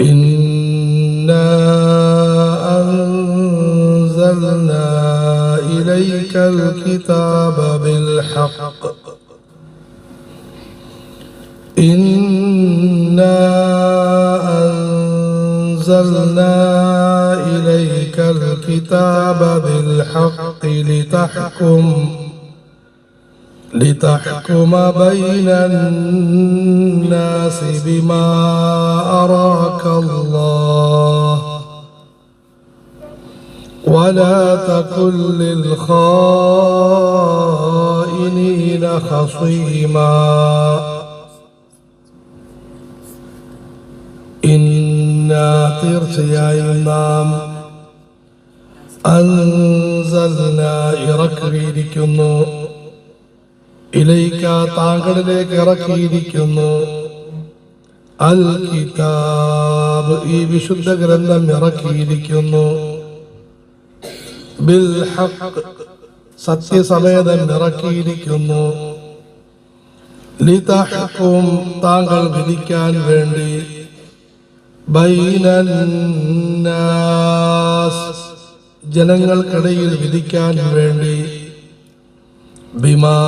إنا أنزلنا إليك الكتاب بالحق إنا أنزلنا إليك الكتاب بالحق لتحكم بين الناس بما أراك الله ولا تكن للخائنين خصيما إنا തീർച്ചയായും നാം അൻസൽന ഇറക്കിയിരിക്കുന്നു ഇലൈക താങ്കളിലേക്ക് ഇറക്കിയിരിക്കുന്നു അൽ കിതാബ് ഈ വിശുദ്ധ ഗ്രന്ഥം ഇറക്കിയിരിക്കുന്നു ബിൽ ഹഖ് സത്യസമേതം ഇറക്കിയിരിക്കുന്നു ലിതഹ്കും താങ്കൾ വിധിക്കാൻ വേണ്ടി ബൈനന്നാസ് ജനങ്ങൾക്കിടയിൽ വിധിക്കാൻ വേണ്ടി ബിമാ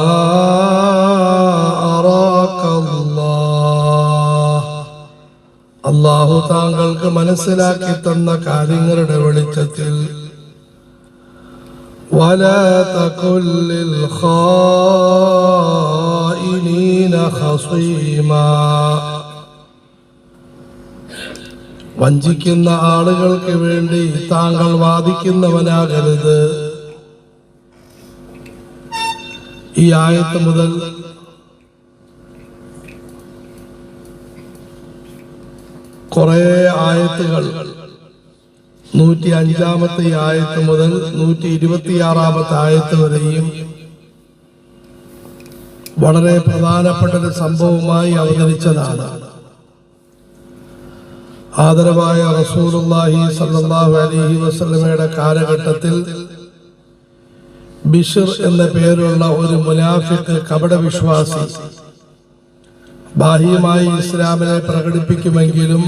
അറാകല്ലാഹ് അല്ലാഹു താങ്കൾക്ക് മനസ്സിലാക്കി തന്ന കാര്യങ്ങളുടെ വെളിച്ചത്തിൽ വലാ തകുൽ ലിൽ ഖായിനീന ഖസീമാ വഞ്ചിക്കുന്ന ആളുകൾക്ക് വേണ്ടി താങ്കൾ വാദിക്കുന്നവനാകരുത്. ഈ ആയത്ത് മുതൽ കുറെ ആയത്തുകൾ 105-ാമത്തെ ആയത്ത് മുതൽ 126-ാമത്തെ ആയത്ത് വരെയും വളരെ പ്രധാനപ്പെട്ട ഒരു സംഭവമായി അവതരിച്ചതാണ്. ആദരവായ റസൂലുള്ളാഹി സ്വല്ലല്ലാഹു അലൈഹി വസല്ലമയുടെ കാലഘട്ടത്തിൽ ബിശ്ർ എന്ന പേരുള്ള ഒരു മുനാഫിഖ് കപടവിശ്വാസി ബാഹ്യമായി ഇസ്ലാമിനെ പ്രകടിപ്പിക്കുമെങ്കിലും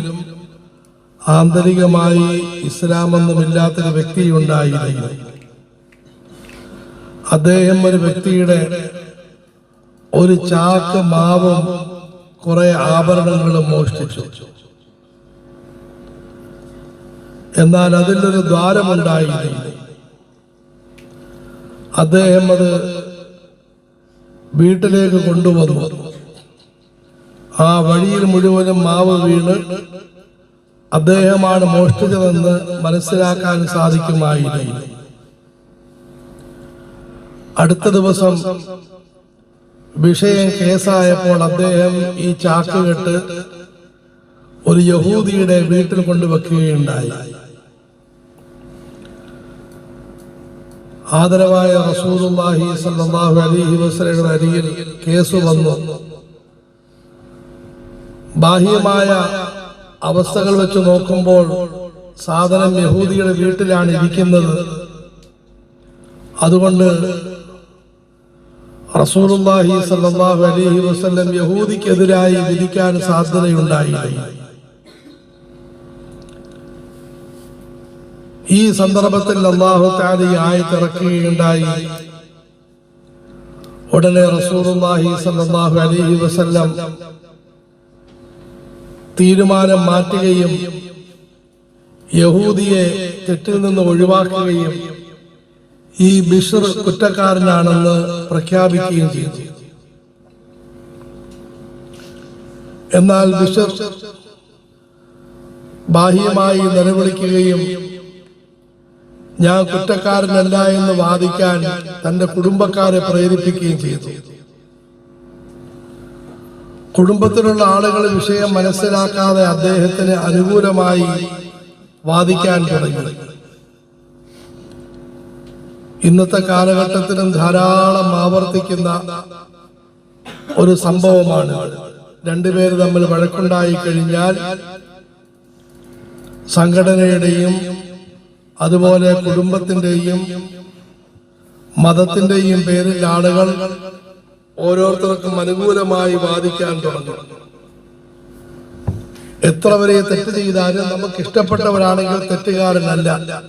ആന്തരികമായി ഇസ്ലാമൊന്നുമില്ലാത്തൊരു വ്യക്തിയുണ്ടായിരുന്നു. അദ്ദേഹം ഒരു വ്യക്തിയുടെ ഒരു ചാക്ക് മാവും കുറെ ആഭരണങ്ങളും മോഷ്ടിച്ചു. എന്നാൽ അതിലൊരു ദ്വാരമുണ്ടായിരുന്നു. അദ്ദേഹം അത് വീട്ടിലേക്ക് കൊണ്ടുവന്നു. ആ വഴിയിൽ മുഴുവനും മാവ് വീണ് അദ്ദേഹമാണ് മോഷ്ടിച്ചതെന്ന് മനസ്സിലാക്കാൻ സാധിക്കുമായിരുന്നു. അടുത്ത ദിവസം വിഷയം കേസായപ്പോൾ അദ്ദേഹം ഈ ചാക്കുകെട്ട് ഒരു യഹൂദിയുടെ വീട്ടിൽ കൊണ്ടുവെക്കുകയുണ്ടായി. ആദരവായ റസൂലുള്ളാഹി സ്വല്ലല്ലാഹു അലൈഹി വസല്ലമയുടെ അരികിൽ കേസ് വന്നു. ബാഹ്യമായ അവസ്ഥകൾ വെച്ച് നോക്കുമ്പോൾ സാധനം യഹൂദിയുടെ വീട്ടിലാണ് ഇരിക്കുന്നത്. അതുകൊണ്ട് റസൂലുള്ളാഹി സ്വല്ലല്ലാഹു അലൈഹി വസല്ലം യഹൂദിക്കെതിരായി വിധിക്കാൻ സാധ്യതയുണ്ടായിരുന്നു. ഈ സന്ദർഭത്തിൽ അല്ലാഹു തആല ഈ ആയത്ത് ഇറക്കുകയുണ്ടായി. ഉടനെ റസൂലുള്ളാഹി സ്വല്ലല്ലാഹു അലൈഹി വസല്ലം തീരുമാനം മാറ്റുകയും യഹൂദിയെ തെറ്റിൽ നിന്ന് ഒഴിവാക്കുകയും ഈ ബിശ്ർ കുറ്റക്കാരനാണെന്ന് പ്രഖ്യാപിക്കുകയും ചെയ്തു. എന്നാൽ ബിശ്ർ ബാഹ്യമായി നിലവിളിക്കുകയും ഞാൻ കുറ്റക്കാരനല്ല എന്ന് വാദിക്കാൻ തന്റെ കുടുംബക്കാരെ പ്രേരിപ്പിക്കുകയും ചെയ്തു. കുടുംബത്തിലുള്ള ആളുകൾ വിഷയം മനസ്സിലാക്കാതെ അദ്ദേഹത്തിന് അനുകൂലമായി വാദിക്കാൻ തുടങ്ങി. ഇന്നത്തെ കാലഘട്ടത്തിലും ധാരാളം ആവർത്തിക്കുന്ന ഒരു സംഭവമാണ്. രണ്ടുപേര് തമ്മിൽ വഴക്കുണ്ടായി കഴിഞ്ഞാൽ സംഘടനയുടെയും അതുപോലെ കുടുംബത്തിന്റെയും മതത്തിന്റെയും പേരിൽ ആളുകൾ ഓരോരുത്തർക്കും അനുകൂലമായി വാദിക്കാൻ തുടങ്ങും. എത്ര വലിയ തെറ്റ് ചെയ്താലും നമുക്ക് ഇഷ്ടപ്പെട്ടവരാണെങ്കിൽ തെറ്റുകാരനല്ല.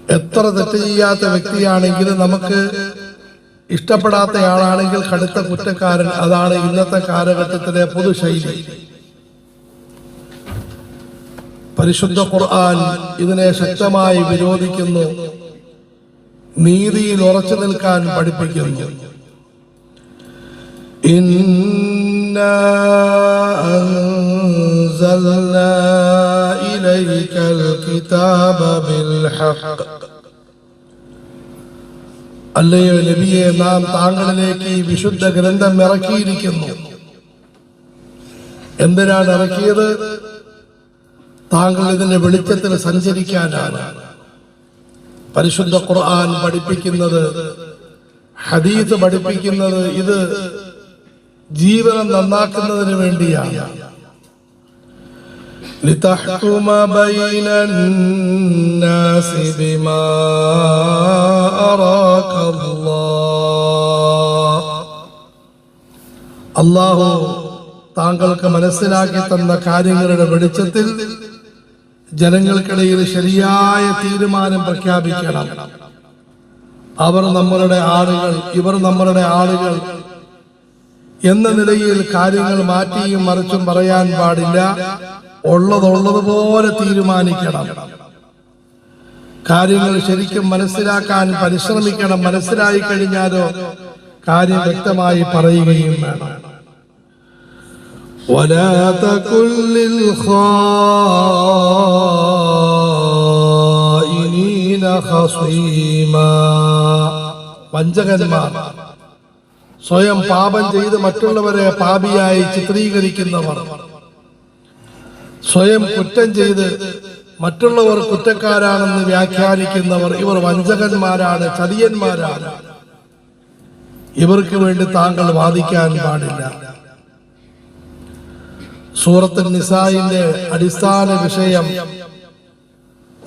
എത്ര തെറ്റ് ചെയ്യാത്ത വ്യക്തിയാണെങ്കിലും നമുക്ക് ഇഷ്ടപ്പെടാത്തയാളാണെങ്കിൽ കടുത്ത കുറ്റക്കാരൻ. അതാണ് ഇന്നത്തെ കാലഘട്ടത്തിലെ പൊതുശൈലി. പരിശുദ്ധ ഖുർആൻ ഇതിനെ ശക്തമായി വിരോധിക്കുന്നു, നീതിയിൽ ഉറച്ചു നിൽക്കാൻ പഠിപ്പിക്കുന്നു. ഇന്നാ അൻസൽനാ ഇലൈകൽ കിതാബ ബിൽ ഹഖ്. അല്ലയോ നബിയെ, നാം താങ്കളിലേക്ക് ഈ വിശുദ്ധ ഗ്രന്ഥം ഇറക്കിയിരിക്കുന്നു. എന്തിനാണ് ഇറക്കിയത്? താങ്കൾ ഇതിന്റെ വെളിച്ചത്തിൽ സഞ്ചരിക്കാനാണ്. പരിശുദ്ധ ഖുർആൻ പഠിപ്പിക്കുന്നത്, ഹദീസ് പഠിപ്പിക്കുന്നത് ഇത് ജീവനം നന്നാക്കുന്നതിന് വേണ്ടിയാണ്. لِتَحْكُمَ بَيْنَ النَّاسِ بِمَا أَرَاكَ اللَّهُ. അല്ലാഹു താങ്കൾക്ക് മനസ്സിലാക്കി തന്ന കാര്യങ്ങളുടെ വെളിച്ചത്തിൽ ജനങ്ങൾക്കിടയിൽ ശരിയായ തീരുമാനം പ്രഖ്യാപിക്കണം. അവർ നമ്മളുടെ ആളുകൾ, ഇവർ നമ്മളുടെ ആളുകൾ എന്ന നിലയിൽ കാര്യങ്ങൾ മാറ്റിയും മറിച്ചും പറയാൻ പാടില്ല. ഉള്ളതുപോലെ തീരുമാനിക്കണം. കാര്യങ്ങൾ ശരിക്കും മനസ്സിലാക്കാൻ പരിശ്രമിക്കണം. മനസ്സിലായി കഴിഞ്ഞാലോ കാര്യം വ്യക്തമായി പറയുകയും വേണം. ولا تكن للخائنين خصيما. വഞ്ചകന്മാർ, സ്വയം പാപം ചെയ്ത് മറ്റുള്ളവരെ പാപിയായി ചിത്രീകരിക്കുന്നവർ, സ്വയം കുറ്റം ചെയ്ത് മറ്റുള്ളവർ കുറ്റക്കാരാണെന്ന് വ്യാഖ്യാനിക്കുന്നവർ, ഇവർ വഞ്ചകന്മാരാണ്, ചതിയന്മാരാണ്. ഇവർക്ക് വേണ്ടി താങ്കൾ വാദിക്കാൻ പാടില്ല. സൂറത്തുൽ നിസായിന്റെ അടിസ്ഥാന വിഷയം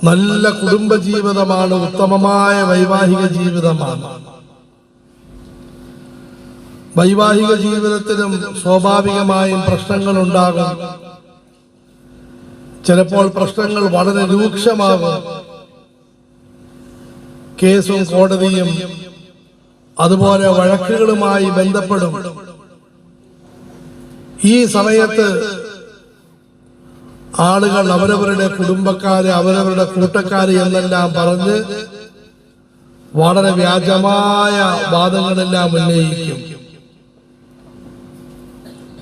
നല്ല കുടുംബജീവിതമാണ്, ഉത്തമമായ വൈവാഹിക ജീവിതമാണ്. വൈവാഹിക ജീവിതത്തിലും സ്വാഭാവികമായും പ്രശ്നങ്ങൾ ഉണ്ടാകും. ചിലപ്പോൾ പ്രശ്നങ്ങൾ വളരെ രൂക്ഷമാകും. കേസും കോടതിയും അതുപോലെ വഴക്കുകളുമായി ബന്ധപ്പെടും. ഈ സമയത്ത് ആളുകൾ അവരവരുടെ കുടുംബക്കാര്, അവരവരുടെ കൂട്ടക്കാര് എന്നെല്ലാം പറഞ്ഞ് വളരെ വ്യാജമായ വാദങ്ങളെല്ലാം ഉന്നയിക്കും.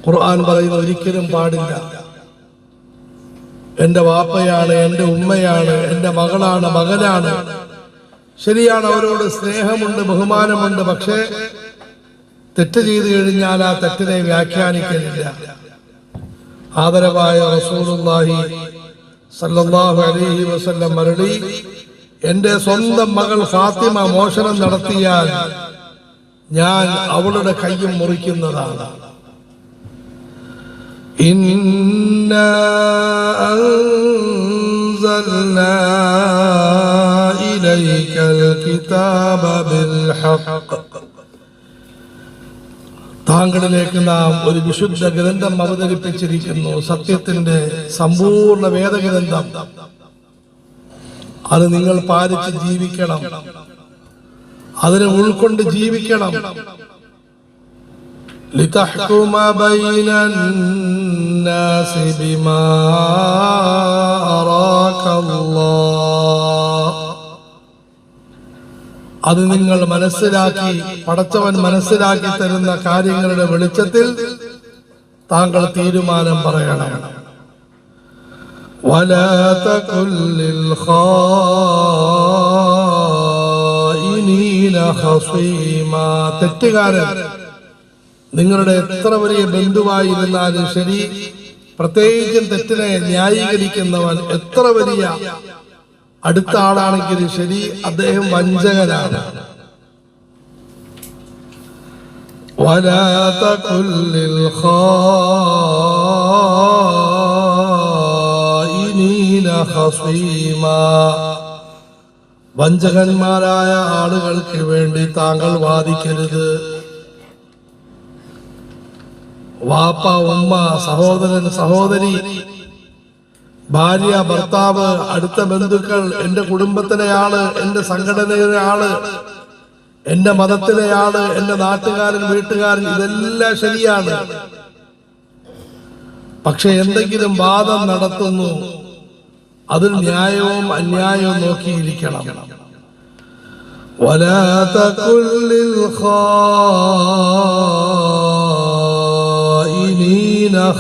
ഖുർആൻ പറയുന്നത് ഒരിക്കലും പാടില്ല. എന്റെ വാപ്പയാണ്, എന്റെ ഉമ്മയാണ്, എന്റെ മകളാണ്, മകനാണ്. ശരിയാണ്, അവരോട് സ്നേഹമുണ്ട്, ബഹുമാനമുണ്ട്. പക്ഷേ തെറ്റ് ചെയ്തു കഴിഞ്ഞാൽ ആ തെറ്റിനെ വ്യാഖ്യാനിക്കലില്ല. ആദരവായ റസൂലുള്ളാഹി സല്ലല്ലാഹു അലൈഹി വസല്ലം മറുപടി, എന്റെ സ്വന്തം മകൾ ഫാത്തിമ മോഷണം നടത്തിയാൽ ഞാൻ അവളുടെ കയ്യും മുറിക്കുന്നതാണ്. ഇന്നാ അൻസൽനാ ഇലൈകൽ കിതാബ ബിൽ ഹഖ്. താങ്കളിലേക്ക് നാം ഒരു വിശുദ്ധ ഗ്രന്ഥം അവതരിപ്പിച്ചിരിക്കുന്നു, സത്യത്തിന്റെ സമ്പൂർണ്ണ വേദഗ്രന്ഥം. അത് നിങ്ങൾ പാലിച്ച് ജീവിക്കണം, അതിനെ ഉൾക്കൊണ്ട് ജീവിക്കണം. لِتَحْكُمَ بَيْنَ النَّاسِ بِمَا أَرَاكَ اللَّهُ. അത് നിങ്ങൾ മനസ്സിലാക്കി, പടച്ചവൻ മനസ്സിലാക്കി തരുന്ന കാര്യങ്ങളുടെ വെളിച്ചത്തിൽ താങ്കൾ തീരുമാനം പറയണം. وَلَا تَكُنْ لِلْخَائِنِينَ خَصِيمًا. തെറ്റുകാരൻ നിങ്ങളുടെ എത്ര വലിയ ബന്ധുവായിരുന്നാലും ശരി, പ്രത്യേകിച്ചും തെറ്റിനെ ന്യായീകരിക്കുന്നവൻ എത്ര വലിയ അടുത്ത ആളാണെങ്കിലും ശരി, അദ്ദേഹം വഞ്ചകനാണ്. وَلَا تَكُنْ لِلْخَائِنِينَ خَصِيمًا. വഞ്ചകന്മാരായ ആളുകൾക്ക് വേണ്ടി താങ്കൾ വാദിക്കരുത്. വാപ്പ, ഉമ്മ, സഹോദരൻ, സഹോദരി, ഭാര്യ, ഭർത്താവ്, അടുത്ത ബന്ധുക്കൾ, എന്റെ കുടുംബത്തിലെ ആള്, എന്റെ സംഘടനയിലെ ആള്, എന്റെ മതത്തിലെ ആള്, എന്റെ നാട്ടുകാരൻ, വീട്ടുകാരൻ, ഇതെല്ലാം ശരിയാണ്. പക്ഷെ എന്തെങ്കിലും വാദം നടത്തുന്നു, അതിൽ ന്യായവും അന്യായവും നോക്കിയിരിക്കണം. ولا تكن للخائنين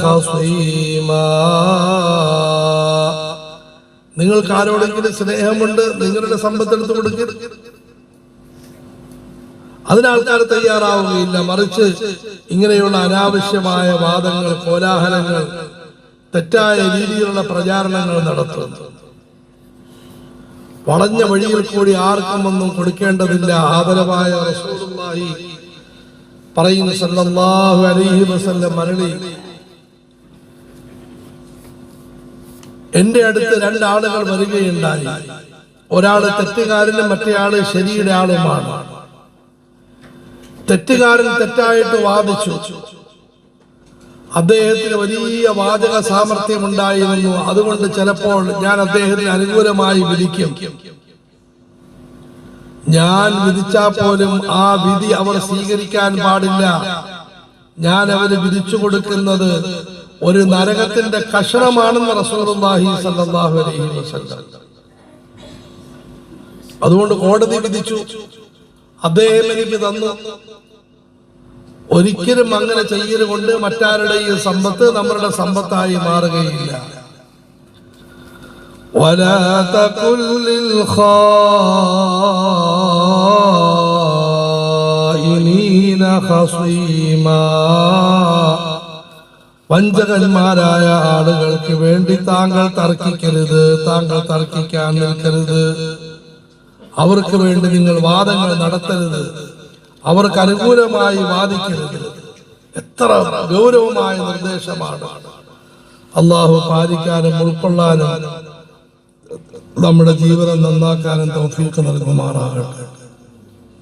خصيما. നിങ്ങൾക്ക് ആരോടെങ്കിലും സ്നേഹമുണ്ട്, നിങ്ങളുടെ സമ്പത്തെടുത്ത് കൊടുക്കരുത്. അതിനാൾക്കാർ തയ്യാറാവുകയില്ല. മറിച്ച് ഇങ്ങനെയുള്ള അനാവശ്യമായ വാദങ്ങൾ, കോലാഹലങ്ങൾ, തെറ്റായ രീതിയിലുള്ള പ്രചാരണങ്ങൾ നടത്തുന്നു. വളഞ്ഞ വഴിയിൽ കൂടി ആർക്കും ഒന്നും കൊടുക്കേണ്ടതില്ല. ആദരവായ റസൂലുള്ളാഹി പറയുന്നു സല്ലല്ലാഹു അലൈഹി വസല്ലം മരളി, എന്റെ അടുത്ത് രണ്ടാളുകൾ വരികയുണ്ടായി. ഒരാള് തെറ്റുകാരനും മറ്റേയാള് ശരിയുടെ ആളുമാണ്. തെറ്റുകാരൻ തെറ്റായിട്ട് വാദിച്ചു. അദ്ദേഹത്തിന് വലിയ വാചക സാമർഥ്യം ഉണ്ടായിരുന്നു. അതുകൊണ്ട് ചിലപ്പോൾ ഞാൻ അദ്ദേഹത്തിന് അനുകൂലമായി വിധിക്കും. ഞാൻ വിധിച്ചാൽ പോലും ആ വിധി അവർ സ്വീകരിക്കാൻ പാടില്ല. ഞാൻ അവര് വിധിച്ചു കൊടുക്കുന്നത് ഒരു നരകത്തിന്റെ കഷണമാണെന്ന് റസൂലുള്ളാഹി സ്വല്ലല്ലാഹു അലൈഹി വസല്ലം. അതുകൊണ്ട് കോടതി വിധിച്ചു, അദ്ദേഹം എനിക്ക് തന്നു. ഒരിക്കലും അങ്ങനെ ചെയ്യലുകൊണ്ട് മറ്റാരുടെയും സമ്പത്ത് നമ്മുടെ സമ്പത്തായി മാറുകയില്ല. ولا تكن للخائنين خصيما. വഞ്ചകന്മാരായ ആളുകൾക്ക് വേണ്ടി താങ്കൾ തർക്കിക്കരുത്, താങ്കൾ തർക്കിക്കാൻ നിൽക്കരുത്. അവർക്ക് വേണ്ടി നിങ്ങൾ വാദങ്ങൾ നടത്തരുത്, അവർക്ക് അനുകൂലമായി വാദിക്കരുത്. എത്ര ഗൗരവമായ നിർദ്ദേശമാണ്. അള്ളാഹു പാലിക്കാനും ഉൾക്കൊള്ളാനും നമ്മുടെ ജീവിതം നന്നാക്കാനും തൗഫീഖ് നൽകുമാറാകട്ടെ.